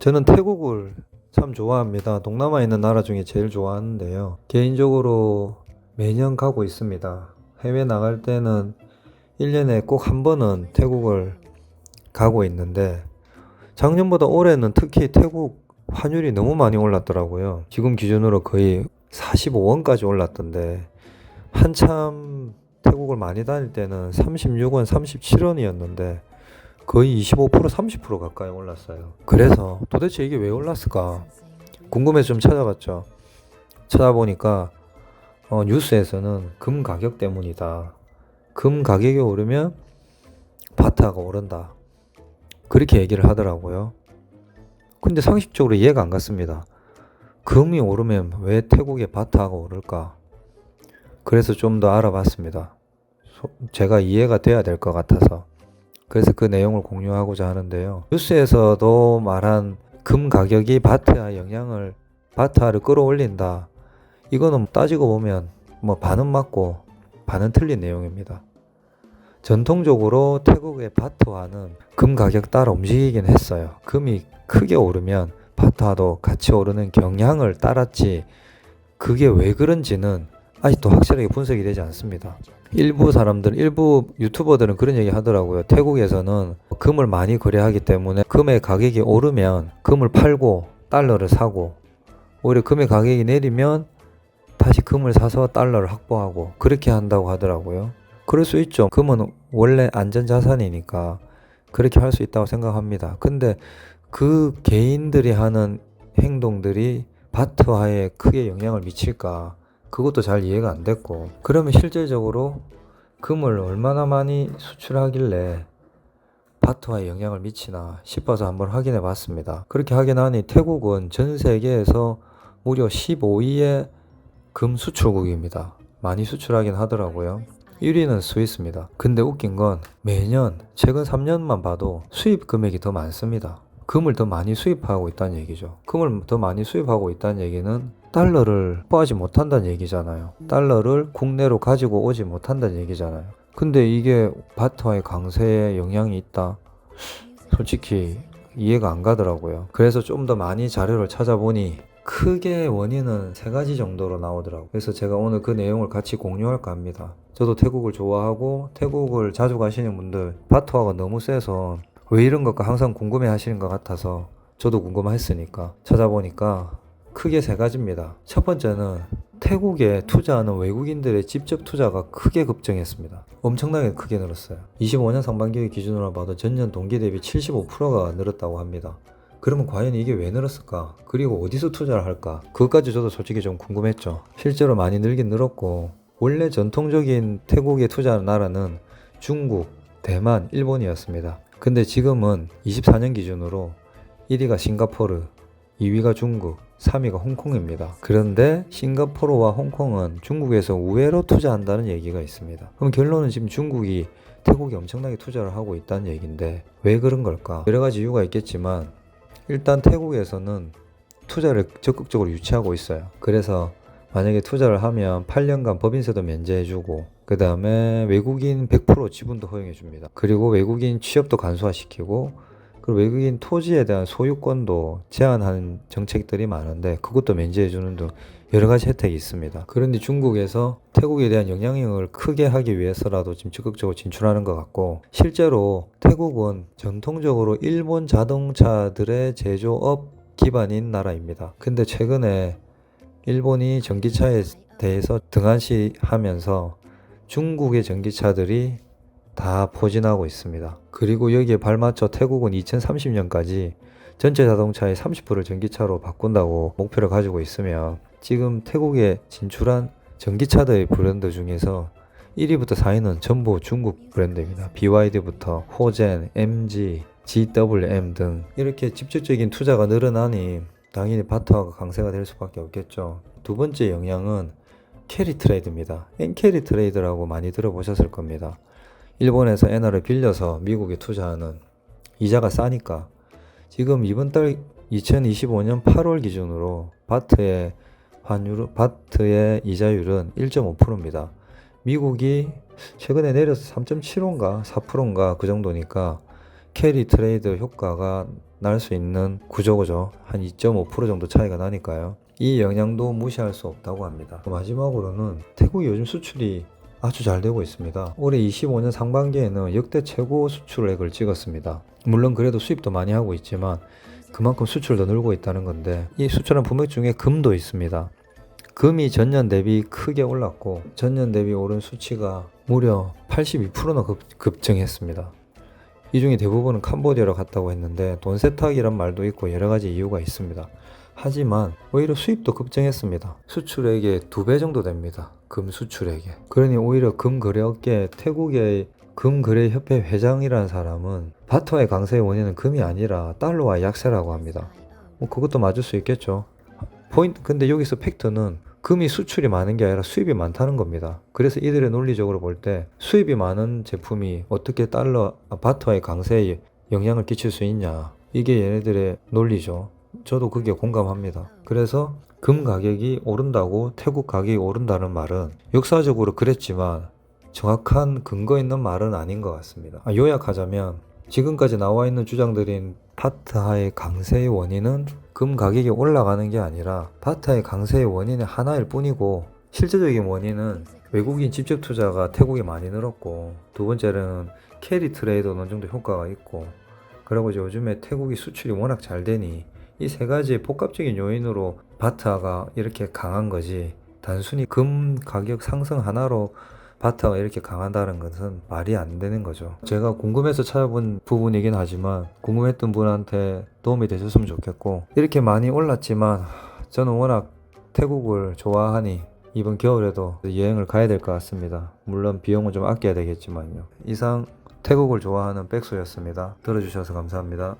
저는 태국을 참 좋아합니다. 동남아에 있는 나라 중에 제일 좋아하는데요. 개인적으로 매년 가고 있습니다. 해외 나갈 때는 1년에 꼭 한 번은 태국을 가고 있는데 작년보다 올해는 특히 태국 환율이 너무 많이 올랐더라고요. 지금 기준으로 거의 45원까지 올랐던데 한참 태국을 많이 다닐 때는 36원, 37원이었는데 거의 25%, 30% 가까이 올랐어요. 그래서 도대체 이게 왜 올랐을까 궁금해서 좀 찾아봤죠. 찾아보니까 뉴스에서는 금 가격 때문이다. 금 가격이 오르면 바트가 오른다. 그렇게 얘기를 하더라고요. 근데 상식적으로 이해가 안 갔습니다. 금이 오르면 왜 태국의 바트가 오를까? 그래서 좀 더 알아봤습니다. 제가 이해가 돼야 될 것 같아서. 그래서 그 내용을 공유하고자 하는데요. 뉴스에서도 말한 금 가격이 바트화를 끌어올린다. 이거는 따지고 보면 반은 맞고 반은 틀린 내용입니다. 전통적으로 태국의 바트화는 금 가격 따라 움직이긴 했어요. 금이 크게 오르면 바트화도 같이 오르는 경향을 따랐지 그게 왜 그런지는 아직도 확실하게 분석이 되지 않습니다. 일부 유튜버들은 그런 얘기 하더라고요. 태국에서는 금을 많이 거래하기 때문에 금의 가격이 오르면 금을 팔고 달러를 사고 오히려 금의 가격이 내리면 다시 금을 사서 달러를 확보하고 그렇게 한다고 하더라고요. 그럴 수 있죠. 금은 원래 안전자산이니까 그렇게 할 수 있다고 생각합니다. 근데 그 개인들이 하는 행동들이 바트화에 크게 영향을 미칠까? 그것도 잘 이해가 안 됐고 그러면 실질적으로 금을 얼마나 많이 수출하길래 바트화에 영향을 미치나 싶어서 한번 확인해 봤습니다. 그렇게 확인하니 태국은 전 세계에서 무려 15위의 금 수출국입니다. 많이 수출하긴 하더라고요. 1위는 스위스입니다. 근데 웃긴 건 매년 최근 3년만 봐도 수입 금액이 더 많습니다. 금을 더 많이 수입하고 있다는 얘기죠. 금을 더 많이 수입하고 있다는 얘기는 달러를 확보하지 못한다는 얘기잖아요. 달러를 국내로 가지고 오지 못한다는 얘기잖아요. 근데 이게 바트화의 강세에 영향이 있다? 솔직히 이해가 안 가더라고요. 그래서 좀 더 많이 자료를 찾아보니 크게 원인은 3가지 정도로 나오더라고요. 그래서 제가 오늘 그 내용을 같이 공유할까 합니다. 저도 태국을 좋아하고 태국을 자주 가시는 분들 바트화가 너무 세서 왜 이런 걸까 항상 궁금해 하시는 것 같아서 저도 궁금했으니까 찾아보니까 크게 3가지입니다. 첫 번째는 태국에 투자하는 외국인들의 직접 투자가 크게 급증했습니다. 엄청나게 크게 늘었어요. 25년 상반기 기준으로 봐도 전년 동기 대비 75%가 늘었다고 합니다. 그러면 과연 이게 왜 늘었을까? 그리고 어디서 투자를 할까? 그것까지 저도 솔직히 좀 궁금했죠. 실제로 많이 늘긴 늘었고 원래 전통적인 태국에 투자하는 나라는 중국, 대만, 일본이었습니다. 근데 지금은 24년 기준으로 1위가 싱가포르, 2위가 중국, 3위가 홍콩입니다. 그런데 싱가포르와 홍콩은 중국에서 우회로 투자한다는 얘기가 있습니다. 그럼 결론은 지금 중국이 태국에 엄청나게 투자를 하고 있다는 얘기인데 왜 그런 걸까? 여러 가지 이유가 있겠지만 일단 태국에서는 투자를 적극적으로 유치하고 있어요. 그래서 만약에 투자를 하면 8년간 법인세도 면제해주고 그 다음에 외국인 100% 지분도 허용해줍니다. 그리고 외국인 취업도 간소화시키고 그리고 외국인 토지에 대한 소유권도 제한하는 정책들이 많은데 그것도 면제해주는 등 여러 가지 혜택이 있습니다. 그런데 중국에서 태국에 대한 영향력을 크게 하기 위해서라도 지금 적극적으로 진출하는 것 같고 실제로 태국은 전통적으로 일본 자동차들의 제조업 기반인 나라입니다. 근데 최근에 일본이 전기차에 대해서 등한시하면서 중국의 전기차들이 다 포진하고 있습니다. 그리고 여기에 발맞춰 태국은 2030년까지 전체 자동차의 30%를 전기차로 바꾼다고 목표를 가지고 있으며 지금 태국에 진출한 전기차들의 브랜드 중에서 1위부터 4위는 전부 중국 브랜드입니다. BYD부터 호젠, MG, GWM 등 이렇게 직접적인 투자가 늘어나니 당연히 바트화가 강세가 될 수밖에 없겠죠. 두 번째 영향은 캐리 트레이드입니다. 엔캐리 트레이드라고 많이 들어보셨을 겁니다. 일본에서 엔화를 빌려서 미국에 투자하는 이자가 싸니까 지금 이번 달 2025년 8월 기준으로 바트의 이자율은 1.5%입니다. 미국이 최근에 내려서 3.75인가 4%인가 그 정도니까 캐리 트레이드 효과가 날 수 있는 구조죠. 한 2.5% 정도 차이가 나니까요. 이 영향도 무시할 수 없다고 합니다. 마지막으로는 태국이 요즘 수출이 아주 잘 되고 있습니다. 올해 25년 상반기에는 역대 최고 수출액을 찍었습니다. 물론 그래도 수입도 많이 하고 있지만 그만큼 수출도 늘고 있다는 건데, 이 수출한 품목 중에 금도 있습니다. 금이 전년 대비 크게 올랐고 전년 대비 오른 수치가 무려 82%나 급증했습니다. 이 중에 대부분은 캄보디아로 갔다고 했는데 돈 세탁이란 말도 있고 여러 가지 이유가 있습니다. 하지만 오히려 수입도 급증했습니다. 수출액의 2배 정도 됩니다. 금 수출액에. 그러니 오히려 금거래업계 태국의 금거래협회 회장이라는 사람은 바트와의 강세의 원인은 금이 아니라 달러와의 약세라고 합니다. 뭐 그것도 맞을 수 있겠죠. 근데 여기서 팩트는 금이 수출이 많은 게 아니라 수입이 많다는 겁니다. 그래서 이들의 논리적으로 볼 때 수입이 많은 제품이 어떻게 바트와의 강세에 영향을 끼칠 수 있냐, 이게 얘네들의 논리죠. 저도 그게 공감합니다. 그래서 금 가격이 오른다고 태국 가격이 오른다는 말은 역사적으로 그랬지만 정확한 근거 있는 말은 아닌 것 같습니다. 요약하자면 지금까지 나와 있는 주장들인 바트하의 강세의 원인은 금 가격이 올라가는 게 아니라 바트하의 강세의 원인은 하나일 뿐이고, 실제적인 원인은 외국인 직접 투자가 태국에 많이 늘었고, 두 번째는 캐리 트레이드 어느 정도 효과가 있고, 그리고 요즘에 태국이 수출이 워낙 잘 되니 이 세 가지 복합적인 요인으로 바트가 이렇게 강한 거지, 단순히 금 가격 상승 하나로 바트가 이렇게 강하다는 것은 말이 안 되는 거죠. 제가 궁금해서 찾아본 부분이긴 하지만 궁금했던 분한테 도움이 되셨으면 좋겠고, 이렇게 많이 올랐지만 저는 워낙 태국을 좋아하니 이번 겨울에도 여행을 가야 될 것 같습니다. 물론 비용은 좀 아껴야 되겠지만요. 이상 태국을 좋아하는 백수였습니다. 들어주셔서 감사합니다.